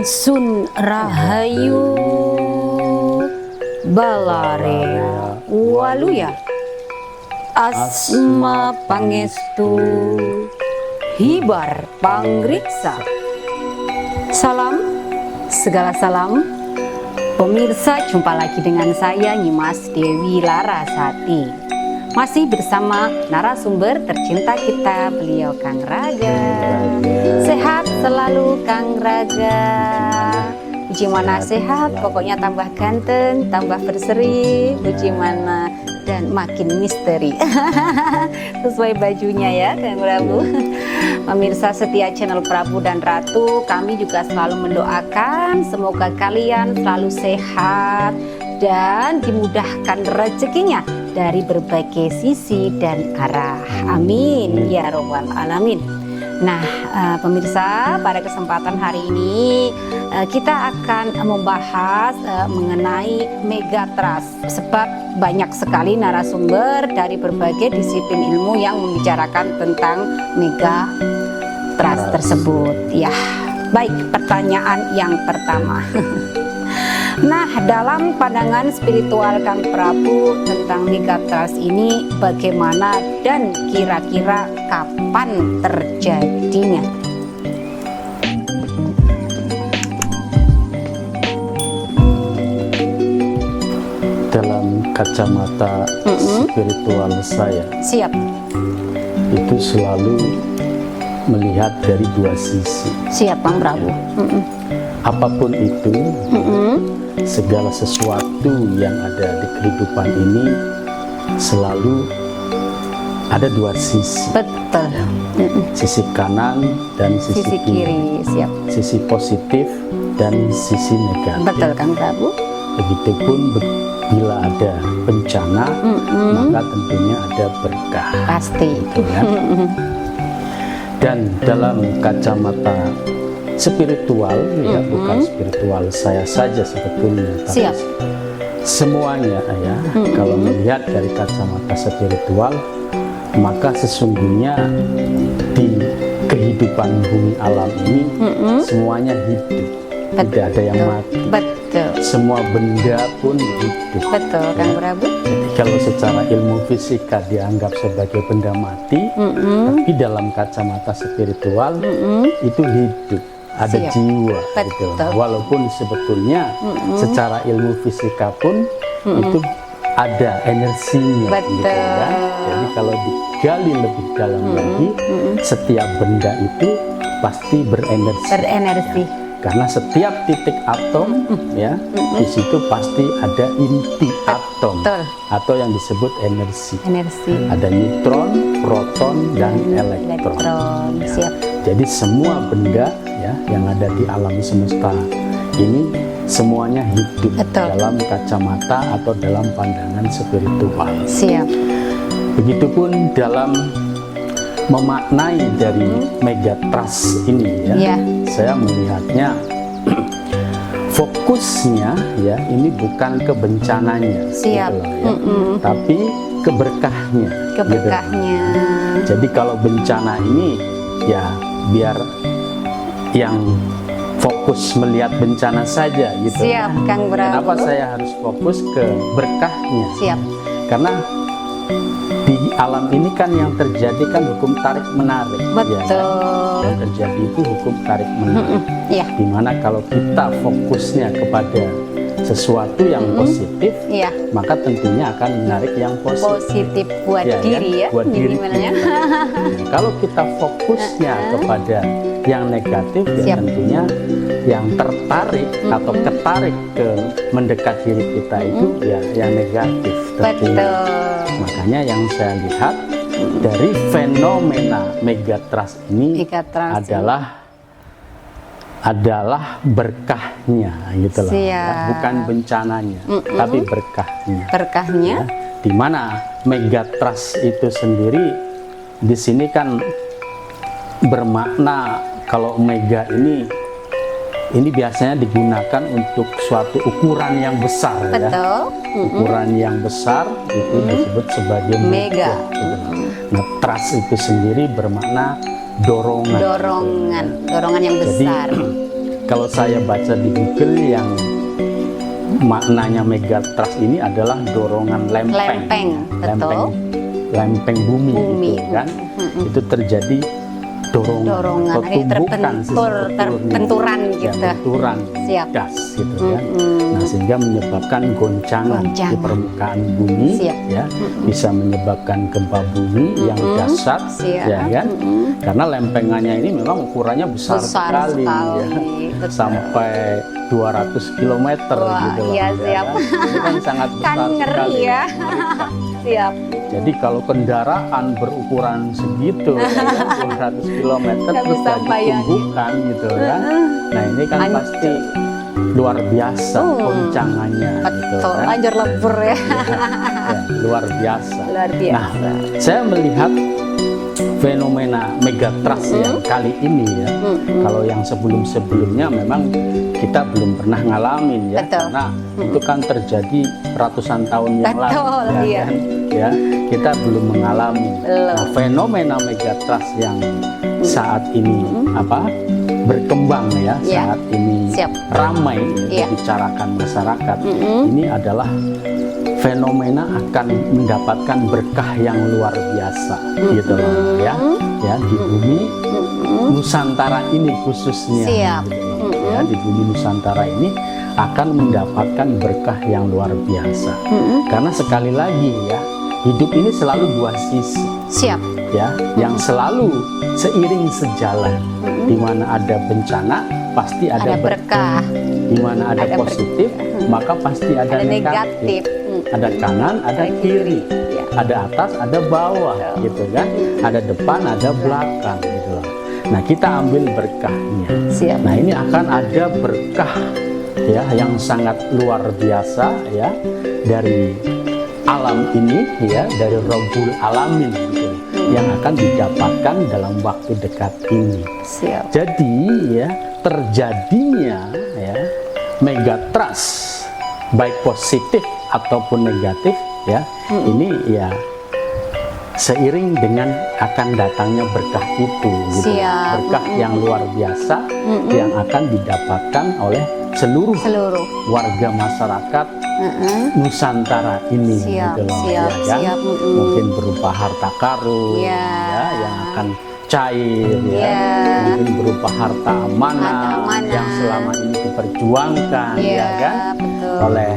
Ingsun Rahayu Balarea Waluya Asma Pangestu Hibar Pangriksa. Salam, segala salam. Pemirsa, jumpa lagi dengan saya Nyimas Dewi Larasati. Masih bersama narasumber tercinta kita, beliau Kang Raga. Sehat selalu Kang Raga. Puji mana sehat, pokoknya tambah ganteng, tambah berseri, puji mana dan makin misteri. Sesuai bajunya ya Kang Prabu. Pemirsa setia channel Prabu dan Ratu, kami juga selalu mendoakan semoga kalian selalu sehat dan dimudahkan rezekinya dari berbagai sisi dan arah. Amin ya robbal alamin. Nah, pemirsa, pada kesempatan hari ini kita akan membahas mengenai Megatrust, sebab banyak sekali narasumber dari berbagai disiplin ilmu yang membicarakan tentang Megatrust tersebut. Ya, baik, pertanyaan yang pertama. Nah, dalam pandangan spiritual Kang Prabu tentang Megatrust ini bagaimana dan kira-kira kapan terjadinya? Dalam kacamata spiritual saya, Siap. itu selalu melihat dari dua sisi. Siap Kang Prabu. Apapun itu, segala sesuatu yang ada di kehidupan ini selalu ada dua sisi. Betul. Sisi kanan dan sisi kiri. Siap. Sisi positif dan sisi negatif. Betul Kang Prabu. Begitupun bila ada bencana, maka tentunya ada berkah. Pasti. Gitu ya. Dan dalam kacamata spiritual, ya bukan spiritual saya saja sebetulnya, tapi Siap. semuanya ya. Kalau melihat dari kacamata spiritual, maka sesungguhnya di kehidupan bumi alam ini semuanya hidup, tidak ada yang mati. Betul. Semua benda pun hidup. Betul Kang Prabu. Jadi kalau secara ilmu fisika dianggap sebagai benda mati, tapi dalam kacamata spiritual itu hidup. Ada Siap. jiwa gitu. Betul. Walaupun sebetulnya secara ilmu fisika pun itu ada energinya gitu kan. Jadi kalau digali lebih dalam lagi, setiap benda itu pasti berenergi. Berenergi. Karena setiap titik atom ya di situ pasti ada inti atom. Betul. Atau yang disebut energi. Energi. Ada neutron, proton, dan elektron. Ya. Siap. Jadi semua benda ya yang ada di alam semesta ini semuanya hidup. Betul. Dalam kacamata atau dalam pandangan spiritual. Siap. Begitupun dalam memaknai dari Megatrust ini ya, Ya. saya melihatnya fokusnya ya ini bukan ke bencananya, Siap. gitu loh, ya, tapi keberkahnya. Keberkahnya. Gitu. Jadi kalau bencana ini ya biar yang fokus melihat bencana saja gitu. Siap Kang Prabu. Kenapa saya harus fokus ke berkahnya? Siap. Karena di alam ini kan yang terjadi kan hukum tarik menarik. Betul. Ya kan? Yang terjadi itu hukum tarik menarik. Iya. Dimana kalau kita fokusnya kepada sesuatu yang positif, Iya. maka tentunya akan menarik yang positif. Positif buat Ya, diri ya. buat diri Gimana ya? kita. Nah, kalau kita fokusnya kepada yang negatif, ya Siap. tentunya yang tertarik atau ketarik ke mendekat diri kita itu ya yang negatif. tentunya. Betul. Makanya yang saya lihat dari fenomena Megatrust ini Megatrust adalah berkahnya gitu loh, ya. Siap. Bukan bencananya, tapi berkahnya. Berkahnya. Ya, di mana Megatrust itu sendiri di sini kan bermakna kalau mega ini biasanya digunakan untuk suatu ukuran yang besar. Betul. Ya. Ukuran yang besar itu disebut sebagai Mega. gitu. Nah, trust itu sendiri bermakna dorongan. Dorongan yang Jadi besar. kalau saya baca di Google yang maknanya megatrust ini adalah dorongan lempeng, betul. lempeng bumi, gitu kan. Itu terjadi dorongan atau tumbukan terbenturan gitu. benturan Siap. gas gitu kan. Nah, sehingga menyebabkan goncangan di permukaan bumi. Siap. Ya, bisa menyebabkan gempa bumi yang dahsyat. Siap. Ya kan, karena lempengannya ini memang ukurannya besar sekali. Ya. Betul. Sampai 200 km gitu loh. Iya, Ya siap. kan? Itu kan sangat besar Kan ngeri sekali. ya. Mengerikan. Siap. Jadi kalau kendaraan berukuran segitu ya, 200 km Nggak terus bisa jadi bayangin. tumbukan gitu kan. Nah, ini kan Hancur. pasti luar biasa goncangannya gitu Betul, kan. hancur lebur ya. Ya, luar biasa. Luar biasa. Nah, saya melihat fenomena megatrust yang kali ini ya. Kalau yang sebelum-sebelumnya memang kita belum pernah ngalamin ya. Betul. Karena itu kan terjadi ratusan tahun yang lalu. Betul, iya. Kan? Ya, kita belum mengalami. Belum. Nah, fenomena megatrust yang saat ini berkembang ya, Iya. saat ini Siap. ramai Iya. dibicarakan masyarakat. Ini adalah fenomena akan mendapatkan berkah yang luar biasa gitu loh ya. Ya, di bumi Nusantara ini khususnya. Siap. Gitu loh, ya, di bumi Nusantara ini akan mendapatkan berkah yang luar biasa. Karena sekali lagi ya, hidup ini selalu dua sisi. Siap. Ya, yang selalu seiring sejalan. Di mana ada bencana pasti ada berkah. Di mana ada positif maka pasti ada negatif. Ada kanan, ada kiri. Ya. Ada atas, ada bawah gitu kan. Ada depan, ada belakang gitu loh. Nah, kita ambil berkahnya. Siap. Nah, ini akan ada berkah ya yang sangat luar biasa ya dari alam ini ya, dari Rabbul Alamin gitu, yang akan didapatkan dalam waktu dekat ini. Siap. Jadi ya, terjadinya ya megatrust baik positif ataupun negatif ya, ini ya seiring dengan akan datangnya berkah itu gitu. Siap. Berkah yang luar biasa yang akan didapatkan oleh seluruh warga masyarakat Nusantara ini. Siap, gitu loh, siap, ya kan? siap. Mungkin berupa harta karun Ya. ya, yang akan cair ya. Ya. Mungkin berupa harta amanah yang selama ini diperjuangkan ya kan, betul. oleh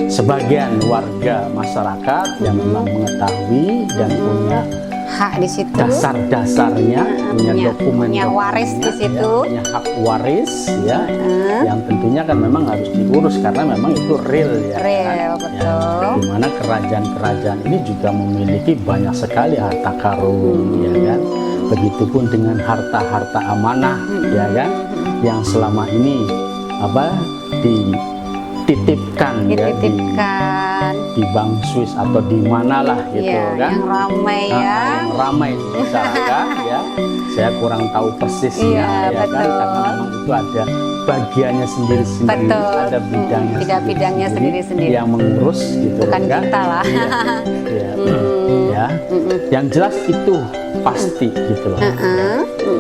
sebagian warga masyarakat yang memang mengetahui dan punya Hak di situ. dasar-dasarnya, punya dokumen, punya waris di situ. punya hak waris ya, yang tentunya kan memang harus diurus karena memang itu real ya. Real, kan? betul. Ya, di mana kerajaan-kerajaan ini juga memiliki banyak sekali harta karun ya kan. Begitupun dengan harta-harta amanah ya kan, yang selama ini dititipkan ya di Bank Swiss atau di manalah gitu Ya, kan, yang ramai ya. yang ramai dibicarakan ya. Saya kurang tahu persis Iya, ya kan, betul. karena memang itu ada bagiannya sendiri-sendiri, Betul. ada Bidang-bidangnya sendiri-sendiri. yang mengurus gitu Bukan kan. kita lah. Iya, ya. Yang jelas itu pasti gitu loh.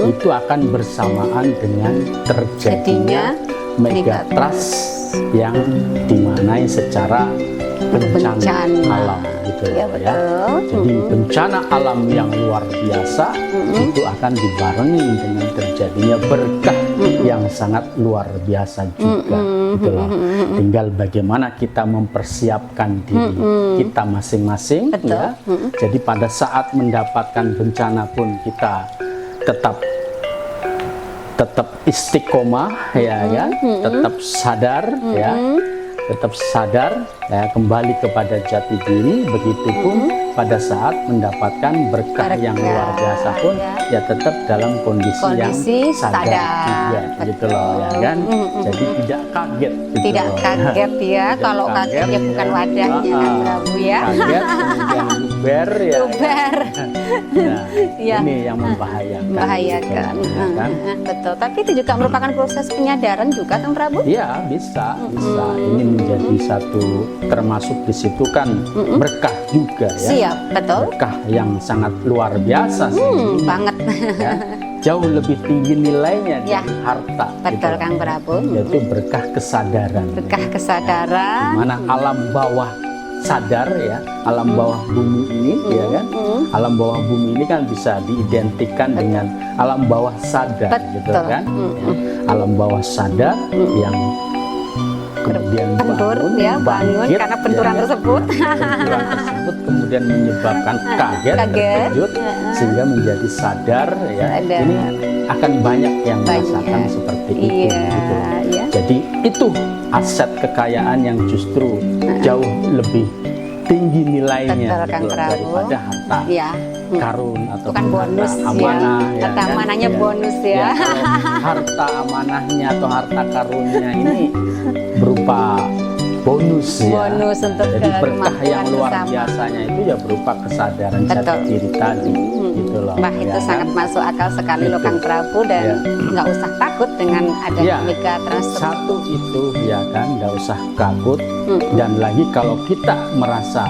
Itu akan bersamaan dengan terjadinya megatrust yang dimanai secara bencana alam gitu Ya, loh, ya. betul. Jadi bencana alam yang luar biasa itu akan dibarengi dengan terjadinya berkah yang sangat luar biasa juga gitu loh. Tinggal bagaimana kita mempersiapkan diri kita masing-masing ya. Jadi pada saat mendapatkan bencana pun kita tetap istiqomah ya kan, tetap sadar ya, tetap sadar ya, kembali kepada jati diri. Begitupun pada saat mendapatkan berkah yang luar biasa pun ya tetap dalam kondisi yang sadar juga gitu loh ya kan. Jadi tidak kaget gitu Tidak loh. kaget ya, Tidak kalau kaget, kagetnya bukan wadahnya kan Prabu ya. Kaget kemudian luber ya. Luber. Nah, Ya. ini yang membahayakan. Membahayakan. gitu, ya kan? Betul, tapi itu juga merupakan proses penyadaran juga kan Prabu? Iya, bisa. Ini menjadi satu, termasuk di situ kan berkah juga ya. Siap, betul. Berkah yang sangat luar biasa sih. Banget. Ya. jauh lebih tinggi nilainya Ya. dari harta. Betul gitu. Kang Prabu. Yaitu berkah kesadaran. Berkah kesadaran. Di mana alam bawah sadar ya, alam bawah bumi ini ya kan, alam bawah bumi ini kan bisa diidentikan dengan alam bawah sadar gitu Betul. kan. Ya. Alam bawah sadar yang kemudian Bentur ya, bangun bangkit, karena benturan ya, tersebut. benturan tersebut kemudian menyebabkan kaget, terkejut sehingga menjadi sadar ya. Sadar. Ini akan banyak yang Banyak. merasakan seperti itu Iya, gitu. iya. Jadi itu aset kekayaan yang justru jauh lebih tinggi nilainya Betul, Kang gitu, Prabu. daripada harta Ya. karun atau Bukan bonus amanah ya. Harta kan? amanahnya bonus ya. Kalau harta amanahnya atau harta karunnya ini berupa bonus ya. Bonus untuk Jadi berkah kemampuan yang luar bersama. biasanya itu ya berupa kesadaran jati Betul. diri tadi gitu loh. Wah, itu ya sangat kan? masuk akal sekali loh Itu. Kang Prabu, dan Ya. nggak usah takut dengan adanya Ya. mega transfer. Satu itu ya kan, nggak usah takut. Dan lagi kalau kita merasa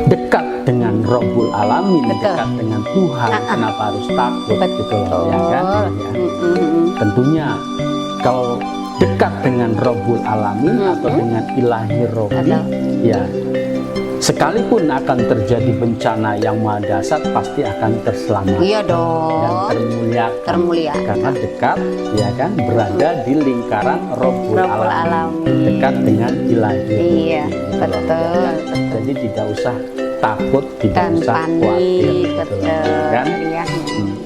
dekat dengan Rabbul Alamin, Betul. dekat dengan Tuhan, kenapa harus takut gitu loh ya kan? Ya. Tentunya kalau dekat dengan Rabbul Alamin atau dengan Ilahi Robbi, Betul. ya sekalipun akan terjadi bencana yang maha dahsyat pasti akan terselamatkan Iya dan dong. termuliakan. Termuliakan. Karena dekat ya kan, berada di lingkaran Rabbul Rabbul Alamin, Alamin. dekat dengan Ilahi Robbi, Iya, gitu loh, betul, ya kan? betul. Jadi tidak usah takut, tidak Dan usah panik, khawatir gitu betul loh, ya kan? ya.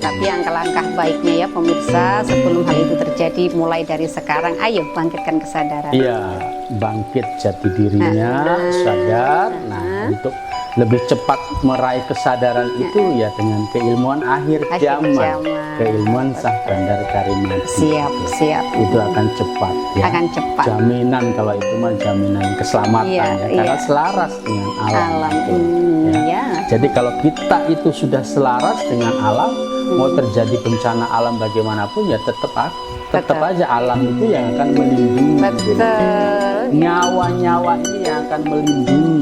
Tapi langkah-langkah baiknya ya pemirsa, sebelum hal itu terjadi, mulai dari sekarang, ayo bangkitkan kesadaran. Iya, bangkit jati dirinya, sadar. Nah, untuk lebih cepat meraih kesadaran itu ya dengan keilmuan akhir Akhir zaman, zaman. keilmuan Sah Bandar Karimati. Siap, siap. Itu akan cepat ya. Akan cepat. Jaminan kalau itu mah jaminan keselamatan Iya, ya, karena iya. selaras dengan alam. Alam gitu, ini ya. ya. Jadi kalau kita itu sudah selaras dengan alam, mau terjadi bencana alam bagaimanapun ya tetap Betul. aja alam itu yang akan melindungi. Betul. Nyawa-nyawa ini yang akan melindungi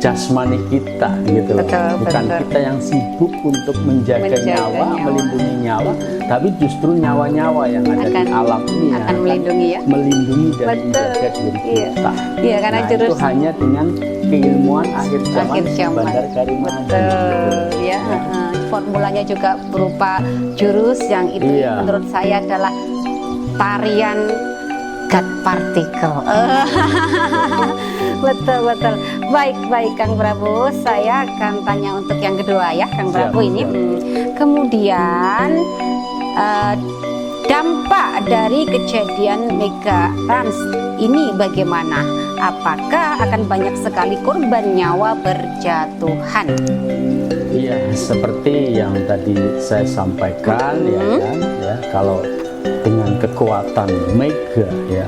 jasmani kita gitu loh. Betul, Bukan betul. kita yang sibuk untuk menjaga nyawa, nyawa. melindungi nyawa, tapi justru nyawa-nyawa yang ada di alam ini yang akan melindungi ya. melindungi dan Betul. menjaga diri Iya. kita. Iya, karena Nah, jurus itu hanya dengan keilmuan akhir zaman, akhir zaman. Bandar Karimati. Betul ya. Formulanya juga berupa jurus yang itu Iya. menurut saya adalah tarian God particle. Betul, betul. Baik Kang Prabu, saya akan tanya untuk yang kedua ya Kang Siap, Prabu ini. siap. Kemudian dampak dari kejadian mega trans ini bagaimana? Apakah akan banyak sekali korban nyawa berjatuhan? Iya, seperti yang tadi saya sampaikan ya kan, ya kalau dengan kekuatan mega ya,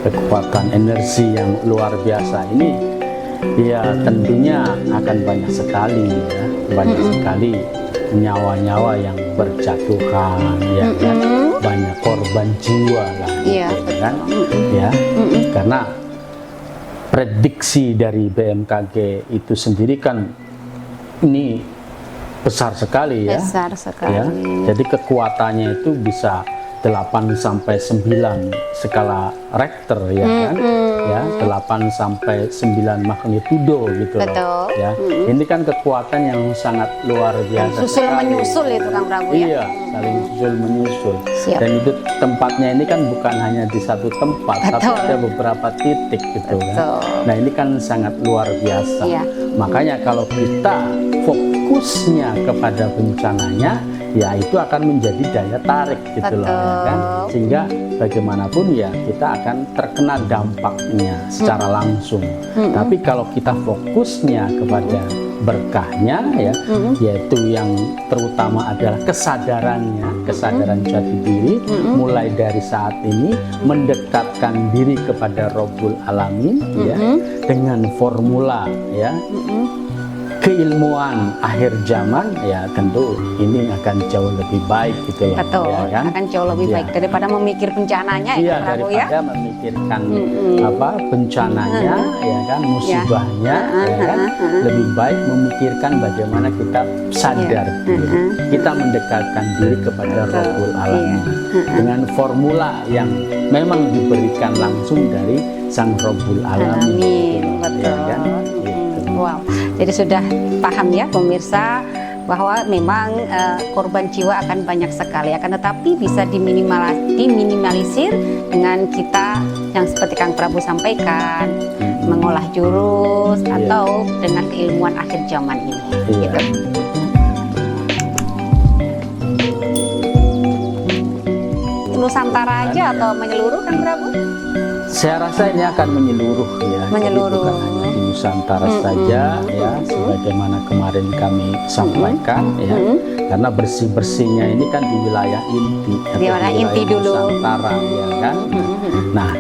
kekuatan energi yang luar biasa ini, ya tentunya akan banyak sekali ya, banyak sekali nyawa-nyawa yang berjatuhan ya kan, banyak korban jiwa lah Iya, gitu kan, ya karena prediksi dari BMKG itu sendiri kan ini besar sekali ya. Besar sekali. Ya. Jadi kekuatannya itu bisa 8 sampai 9 skala Richter ya kan. Ya, 8 sampai 9 magnitudo gitu loh. Betul. Ya. Ini kan kekuatan yang sangat luar biasa. Susul sekali. menyusul itu Kang Prabu ya. Iya, saling susul menyusul. Siap. Dan itu tempatnya ini kan bukan hanya di satu tempat, tapi Betul. ada beberapa titik gitu kan. Betul. Nah ini kan sangat luar biasa. Iya. Makanya kalau kita fokusnya kepada bencananya, ya itu akan menjadi daya tarik gitu loh, ya kan. Sehingga bagaimanapun ya kita akan terkena dampaknya secara langsung. Tapi kalau kita fokusnya kepada berkahnya ya, yaitu yang terutama adalah kesadarannya, kesadaran jati diri, mulai dari saat ini mendekatkan diri kepada Rabbul Alamin ya, dengan formula ya, keilmuan akhir zaman, ya tentu ini akan jauh lebih baik gitu loh. Betul, ya kan? akan jauh lebih Iya. baik daripada memikir bencananya ya Iya, Kang Prabu ya. daripada memikirkan bencananya, ya kan, musibahnya, ya kan, lebih baik memikirkan bagaimana kita sadar diri, kita mendekatkan diri kepada Rabbul Alamin dengan formula yang memang diberikan langsung dari Sang Rabbul Alamin. Amin, gitu loh, betul. ya kan? Gitu. Wow, jadi sudah paham ya pemirsa bahwa memang korban jiwa akan banyak sekali, akan tetapi bisa diminimalisir dengan kita yang seperti Kang Prabu sampaikan, mengolah jurus atau dengan keilmuan akhir zaman ini. Iya. Gitu. Nusantara aja atau menyeluruh Kang Prabu? Saya rasa ini akan menyeluruh ya. Menyeluruh. Jadi bukan hanya di Nusantara saja ya, sebagaimana kemarin kami sampaikan ya. Karena bersih-bersihnya ini kan di wilayah inti atau Di wilayah inti dulu. Nusantara ya kan. Nah,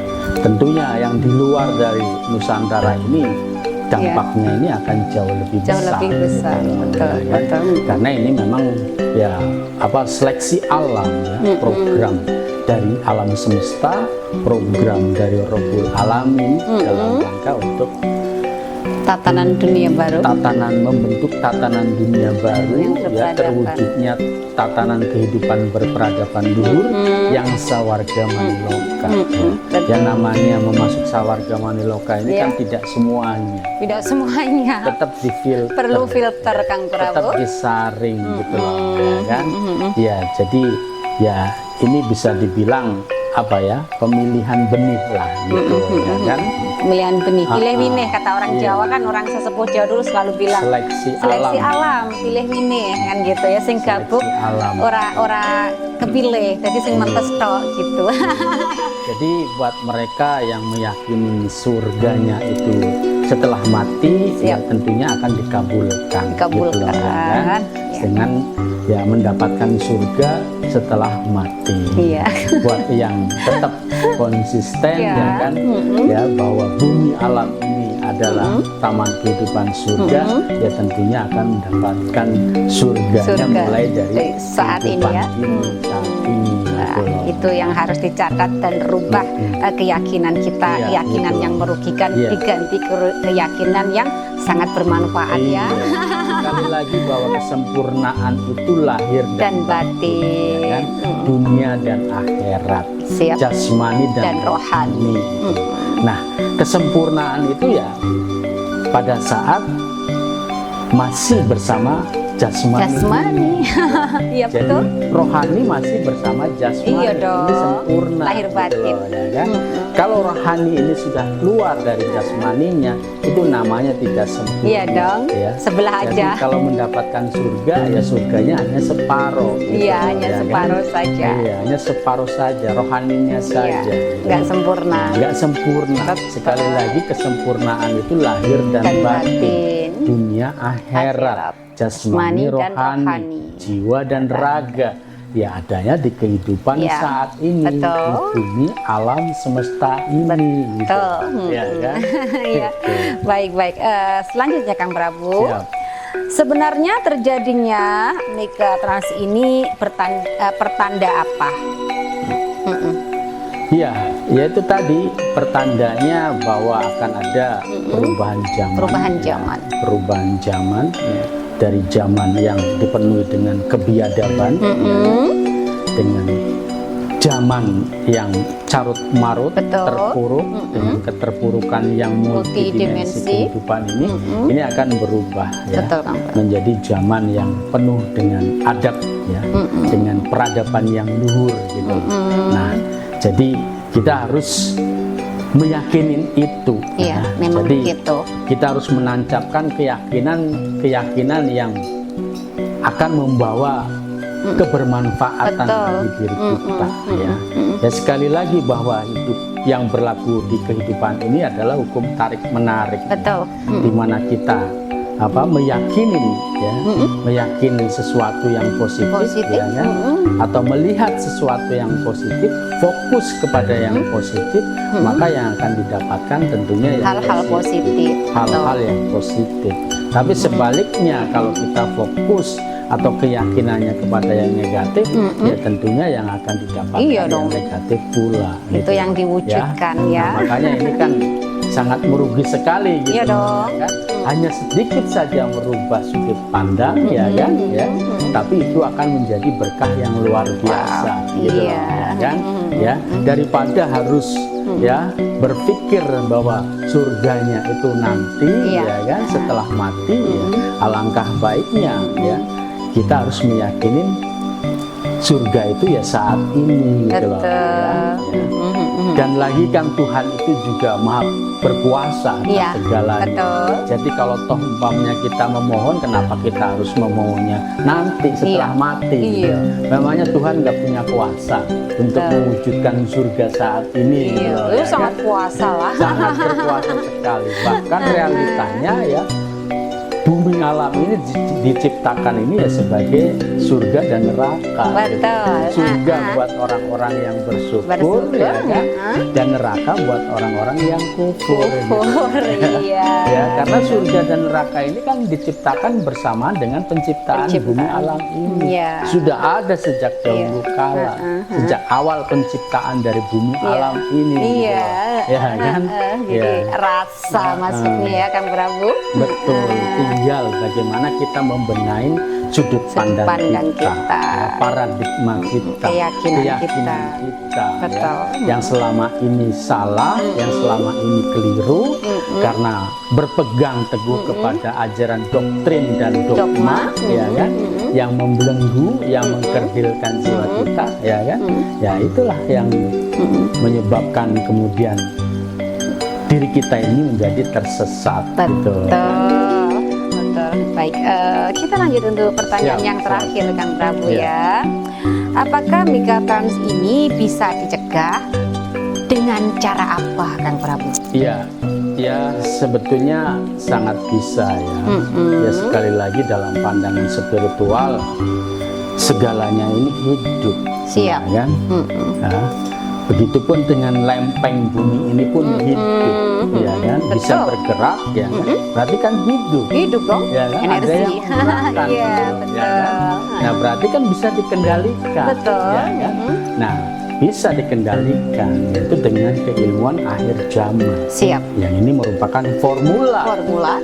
tentunya yang di luar dari Nusantara ini dampaknya ini akan jauh lebih besar. Jauh lebih besar, gitu loh, betul, ya kan? betul. Karena ini memang ya seleksi alam ya, program dari alam semesta, program dari Rabbul Alamin dalam rangka untuk Tatanan dunia baru. membentuk tatanan dunia baru Yang ya, berperadaban. terwujudnya tatanan kehidupan berperadaban luhur yang sawarga maniloka. Betul. Yang namanya memasuk sawarga maniloka ini kan tidak semuanya, Tidak semuanya tetap difilter, perlu filter Kang tetap Prabu. disaring gitu loh, ya kan? Ya, jadi ya ini bisa dibilang apa ya, pemilihan benih lah gitu, ya kan? Pemilihan benih, pilih Ah, winih kata orang iya. Jawa kan, orang sesepuh Jawa dulu selalu bilang Seleksi alam, pilih winih kan gitu ya, sing gabuk alam. ora kepilih, jadi sing mentes tok gitu. Jadi buat mereka yang meyakini surganya itu setelah mati, ya tentunya akan dikabulkan. Dikabulkan, gitu loh, ya kan? ya. Dengan ya mendapatkan surga setelah mati. Iya. Buat yang tetap konsisten Iya. ya kan, ya bahwa bumi alam ini adalah taman kehidupan surga, ya tentunya akan mendapatkan surganya Surga. mulai dari Saat ini kehidupan ya. ini, saat ini. Nah, gitu loh. itu yang harus dicatat dan rubah keyakinan kita, Iya, keyakinan betul. yang merugikan Iya. diganti keyakinan yang sangat bermanfaat ya. Sekali lagi bahwa kesempurnaan itu lahir Dan batin. ya kan? Dunia dan akhirat, Siap. jasmani Dan rohani. Nah, kesempurnaan itu ya pada saat masih bersama jasmani. Iya Jadi betul. rohani masih bersama jasmani. Iya dong. Ini sempurna. Lahir gitu batin. loh, ya kan? Kalau rohani ini sudah keluar dari jasmaninya, itu namanya tidak sempurna. Iya dong. Ya. Sebelah Jadi aja. kalau mendapatkan surga, ya surganya hanya separuh. gitu Iya, loh, hanya ya kan? separuh saja. Iya, hanya separuh saja, rohaninya saja. Iya, gitu. nggak sempurna. Nggak sempurna. Betul. Sekali lagi kesempurnaan itu lahir dan, Dan batin. batin. Dunia akhirat, jasmani, Jasmani dan rohani, rohani. jiwa dan raga. Ya adanya di kehidupan Iya, saat ini, betul. di bumi alam semesta ini. Gitu. Betul. Ya kan? Iya. Gitu. Baik-baik. Selanjutnya Kang Prabu. Siap. Sebenarnya terjadinya megatrans ini pertanda apa? Iya, yaitu tadi pertandanya bahwa akan ada perubahan zaman. Perubahan ya. zaman. Perubahan zaman ya. Dari zaman yang dipenuhi dengan kebiadaban, ya, dengan zaman yang carut marut, Betul. terpuruk dengan keterpurukan yang multidimensi Multidimensi. kehidupan ini akan berubah ya, Betul, Kang. menjadi zaman yang penuh dengan adab ya, dengan peradaban yang luhur gitu. Nah, jadi kita harus meyakinin itu. Iya, ya. memang Jadi begitu. kita harus menancapkan keyakinan yang akan membawa kebermanfaatan Betul. bagi diri kita. Ya. Ya sekali lagi bahwa hidup yang berlaku di kehidupan ini adalah hukum tarik menarik. Betul. Di mana kita meyakini sesuatu yang positif. Ya kan? Atau melihat sesuatu yang positif, fokus kepada yang positif, maka yang akan didapatkan tentunya yang Hal-hal positif. hal-hal yang positif. Tapi sebaliknya kalau kita fokus atau keyakinannya kepada yang negatif, ya tentunya yang akan didapatkan Iya yang dong. negatif pula. Itu yang diwujudkan ya. Nah, makanya ini kan sangat merugi sekali gitu. Iya dong. Kan? Hanya sedikit saja merubah sudut pandang ya kan ya. Tapi itu akan menjadi berkah yang luar biasa gitu iya. ya kan. Ya, daripada harus ya berpikir bahwa surganya itu nanti Iya. ya kan setelah mati ya, alangkah baiknya ya kita harus meyakinin surga itu ya saat ini gitu loh ya. Dan lagi kan Tuhan itu juga maha berkuasa atas Iya, segalanya. betul. Jadi kalau toh umpamanya kita memohon, kenapa kita harus memohonnya nanti setelah Iya. mati? Iya. Memangnya Tuhan nggak punya kuasa untuk Betul. mewujudkan surga saat ini? Iya, gitu loh, itu ya sangat kan? puasa lah. Sangat berkuasa sekali. Bahkan realitanya ya bumi alam ini diciptakan ini ya sebagai surga dan neraka. Betul. Surga buat orang-orang yang bersyukur, ya kan? Dan neraka buat orang-orang yang kufur. Kufur, iya. Ya, karena surga dan neraka ini kan diciptakan bersamaan dengan penciptaan bumi alam ini. Iya. Sudah ada sejak dahulu kala, sejak awal penciptaan dari bumi alam ini. gitu Iya. loh. Ya kan? Jadi Ya. rasa masuknya ya Kang Prabu. Betul, tinggal bagaimana kita membenahi sudut pandang kita, ya, paradigma kita, Keyakinan kita. kita, Betul. ya, yang selama ini salah, yang selama ini keliru, karena berpegang teguh kepada ajaran doktrin dan dogma, ya kan, yang membelenggu, yang mengkerdilkan jiwa kita, ya kan, ya itulah yang menyebabkan kemudian diri kita ini menjadi tersesat. Betul. Gitu. Baik, kita lanjut untuk pertanyaan Siap, yang terakhir Kang Prabu Iya. ya. Apakah megatrans ini bisa dicegah dengan cara apa Kang Prabu? Iya, ya sebetulnya sangat bisa ya. Ya sekali lagi dalam pandangan spiritual segalanya ini hidup. Siap. Ya kan? Ya. Begitupun dengan lempeng bumi ini pun hidup, ya kan? Bisa Betul. bergerak, ya kan? Berarti kan hidup. Hidup dong, Ya kan? Ada energi. yang menggerakkan, Iya, gitu, betul. ya kan? Nah, berarti kan bisa dikendalikan. Betul. Ya kan? Nah, bisa dikendalikan yaitu dengan keilmuan akhir zaman. Siap. Yang ini merupakan formula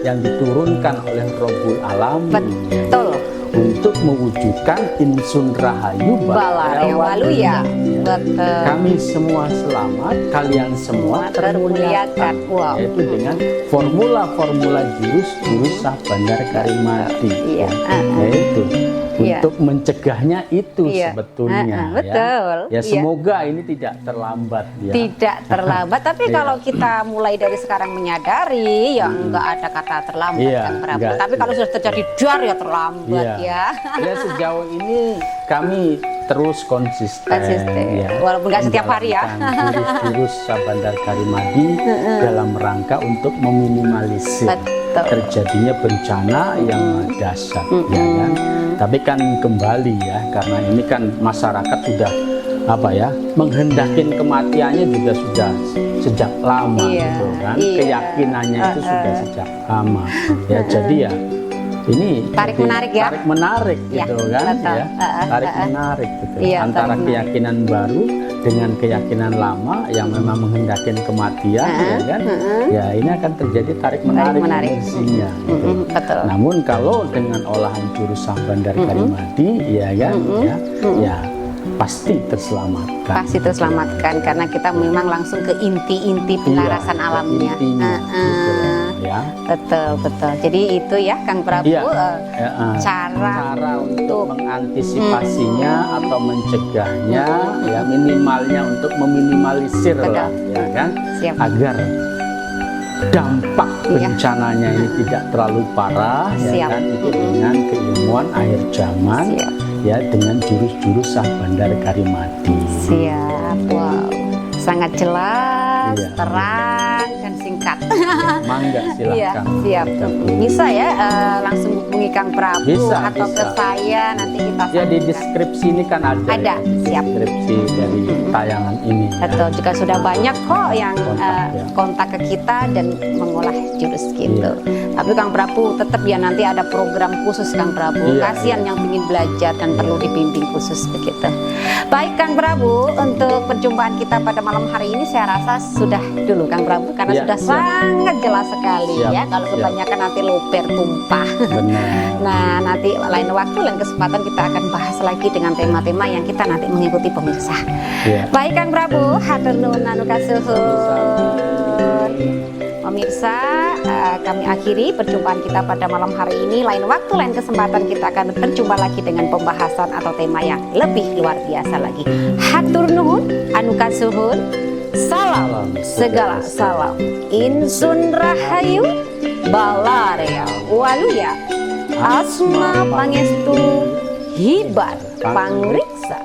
yang diturunkan oleh Rabbul Alamin. Betul. Untuk mewujudkan insun rahayu Balarea waluya. Betul. Kami semua selamat, kalian semua termuliakan. Wow. Yaitu dengan formula-formula jurus-jurus Sah Bandar Karimati. Iya. Yaitu Iya. untuk mencegahnya itu Iya. sebetulnya. Betul. Ya Iya. semoga ini tidak terlambat. Ya. Tidak terlambat, tapi Iya. kalau kita mulai dari sekarang menyadari, ya enggak ada kata terlambat Iya, Kang Prabu. enggak. Tapi kalau sudah terjadi dar ya terlambat Iya. ya. Ya sejauh ini kami terus konsisten, ya, Walaupun nggak setiap hari ya. menjalankan jurus-jurus Sah Bandar Karimati dalam rangka untuk meminimalisir Betul. terjadinya bencana yang dahsyat, ya kan. Tapi kan kembali ya, karena ini kan masyarakat sudah menghendakin kematiannya juga sudah sejak lama, Iya, gitu kan. iya. Keyakinannya itu sudah sejak lama. Ya jadi ya ini Tarik jadi menarik ya. tarik menarik Ya, gitu kan betul. ya. Tarik menarik gitu Iya, antara tarik menarik. keyakinan baru dengan keyakinan lama yang memang menghendakin kematian, ya kan. Ya ini akan terjadi tarik menarik energinya gitu. Betul. Namun kalau dengan olahan jurus Sah Bandar Karimati, ya kan, ya pasti terselamatkan. Pasti terselamatkan karena kita memang langsung ke inti-inti pelarasan Iya, alamnya. intinya, gitu, ya. Betul. Jadi itu ya Kang Prabu Iya. cara untuk mengantisipasinya atau mencegahnya, ya minimalnya untuk meminimalisir lah, ya kan, Siap. agar dampak Iya. bencananya ini tidak terlalu parah, Siap. ya kan, itu dengan keilmuan akhir zaman, Siap. ya dengan jurus-jurus Sah Bandar Karimati. Siap. Wow. Sangat jelas, Iya. terang dan singkat Mangga Iya, silahkan. siap. Bisa ya langsung hubungi Kang Prabu Bisa, atau ke bisa. saya nanti kita Ya di sambungkan. deskripsi ini kan ada. Ada, ya, siap. deskripsi dari tayangan ini. ya. Atau juga sudah banyak kok yang Kontak, ya. kontak ke kita dan mengolah jurus gitu. Iya. Tapi Kang Prabu tetap ya nanti ada program khusus Kang Prabu. Iya, Kasihan iya. yang ingin belajar dan perlu dibimbing khusus begitu. Baik Kang Prabu, untuk perjumpaan kita pada malam hari ini saya rasa sudah dulu Kang Prabu karena Iya, sudah siap. sangat jelas sekali Siap, ya. Kalau siap. kebanyakan nanti luper tumpah. Benar. Nah, nanti lain waktu, lain kesempatan kita akan bahas lagi dengan tema-tema yang kita nanti mengikuti pemirsa. Ya. Baik Kang Prabu, hatur nuhun anu kasuhun. Pemirsa, kami akhiri perjumpaan kita pada malam hari ini. Lain waktu, lain kesempatan kita akan berjumpa lagi dengan pembahasan atau tema yang lebih luar biasa lagi. Hatur nuhun anu kasuhun. Salam segala salam. Insun rahayu balarea waluya. Asma pangestu hibar pangriksa.